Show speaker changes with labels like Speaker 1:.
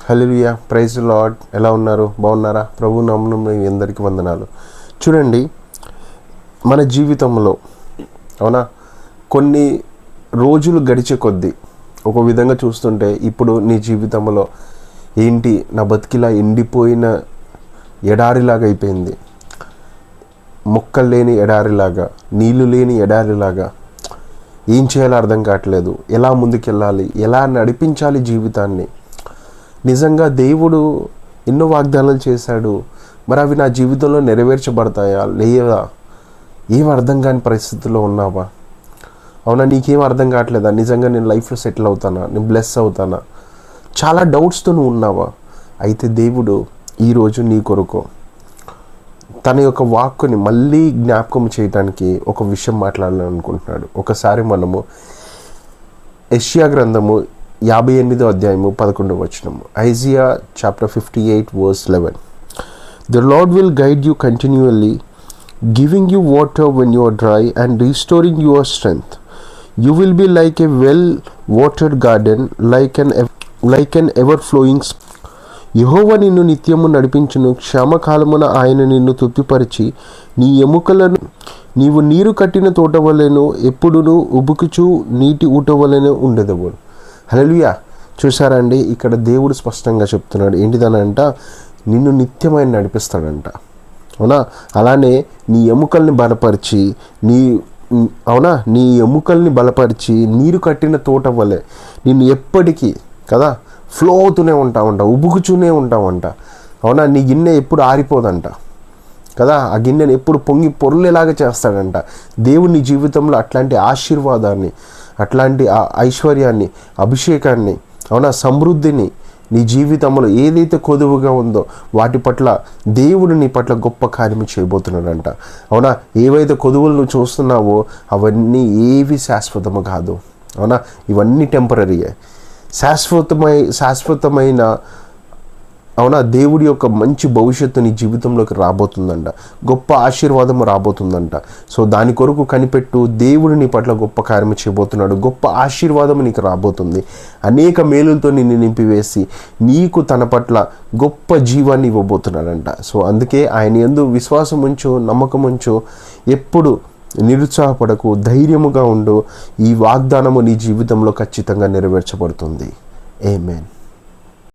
Speaker 1: హల్లెలూయా, praise lord. ఎలా ఉన్నారు? బాగున్నారా? ప్రభు నామమున మీ అందరికీ వందనాలు. చూడండి, మన జీవితంలో అవునా కొన్ని రోజులు గడిచే కొద్దీ ఒక విధంగా చూస్తుంటే ఇప్పుడు నీ జీవితంలో ఏంటి, నా బతికిలా ఎండిపోయిన ఎడారిలాగా అయిపోయింది, మొక్కలు లేని ఎడారిలాగా, నీళ్లు లేని ఎడారిలాగా, ఏం చేయాలో అర్థం కావట్లేదు, ఎలా ముందుకెళ్ళాలి, ఎలా నడిపించాలి జీవితాన్ని. నిజంగా దేవుడు ఎన్నో వాగ్దానాలు చేశాడు, మరి అవి నా జీవితంలో నెరవేర్చబడతాయా లేదా? ఏం అర్థం కాని పరిస్థితుల్లో ఉన్నావా? అవునా, నీకేం అర్థం కావట్లేదా? నిజంగా నేను లైఫ్లో సెటిల్ అవుతానా, నేను బ్లెస్ అవుతానా? చాలా డౌట్స్తో నువ్వు ఉన్నావా? అయితే దేవుడు ఈరోజు నీ కొరకు తన యొక్క వాక్కుని మళ్ళీ జ్ఞాపకం చేయడానికి ఒక విషయం మాట్లాడాలనుకుంటున్నాడు. ఒకసారి మనము యెషయా గ్రంథము 58వ అధ్యాయము 11వ వచనము, Isaiah chapter 58 verse 11. The Lord will guide you continually, giving you water when you are dry and restoring your strength. You will be like a well-watered garden, like an ever-flowing spring. యెహోవా నిన్ను నిత్యము నడిపించును, క్షామకాలమున ఆయన నిన్ను తృప్తిపరిచి నీ ఎముకలను నీవు నీరు కట్టిన తోట వలెను, ఎప్పుడును ఉబుకుచు నీటి ఊట వలెను ఉండెదవు. హల్లెలూయా. చూసారా అండి, ఇక్కడ దేవుడు స్పష్టంగా చెప్తున్నాడు ఏంటిదనంట, నిన్ను నిత్యమైన నడిపిస్తాడంట. అవునా, అలానే నీ ఎముకల్ని బలపరిచి నీ ఎముకల్ని బలపరిచి నీరు కట్టిన తోట వలె నిన్ను ఎప్పటికీ కదా ఫ్లో అవుతూనే ఉంటావంట, ఉబుకుతూనే ఉంటావంట. అవునా, నీ గిన్నె ఎప్పుడు ఆరిపోదంట కదా, ఆ గిన్నెని ఎప్పుడు పొంగి పొర్లేలాగా చేస్తాడంట. దేవుడు నీ జీవితంలో అట్లాంటి ఆశీర్వాదాన్ని, అట్లాంటి ఐశ్వర్యాన్ని, అభిషేకాన్ని, అవునా సమృద్ధిని నీ జీవితంలో ఏదైతే కొదువుగా ఉందో వాటి పట్ల దేవుడు నీ పట్ల గొప్ప కార్యము చేయబోతున్నాడంట. అవునా, ఏవైతే కొదువులు నువ్వు చూస్తున్నావో అవన్నీ ఏవి శాశ్వతము కాదు. అవునా, ఇవన్నీ టెంపరీయే. శాశ్వతమైన అవునా దేవుడి యొక్క మంచి భవిష్యత్తు నీ జీవితంలోకి రాబోతుందంట, గొప్ప ఆశీర్వాదము రాబోతుందంట. సో దాని కొరకు కనిపెట్టు, దేవుడు నీ పట్ల గొప్ప కార్యము చేయబోతున్నాడు, గొప్ప ఆశీర్వాదము నీకు రాబోతుంది. అనేక మేలులతో నిన్ను నింపివేసి నీకు తన పట్ల గొప్ప జీవాన్ని ఇవ్వబోతున్నాడంట. సో అందుకే ఆయన యందు విశ్వాసం ఉంచు, నమ్మకం ఉంచు, ఎప్పుడు నిరుత్సాహపడకు, ధైర్యముగా ఉండు. ఈ వాగ్దానము నీ జీవితంలో ఖచ్చితంగా నెరవేర్చబడుతుంది. ఆమేన్.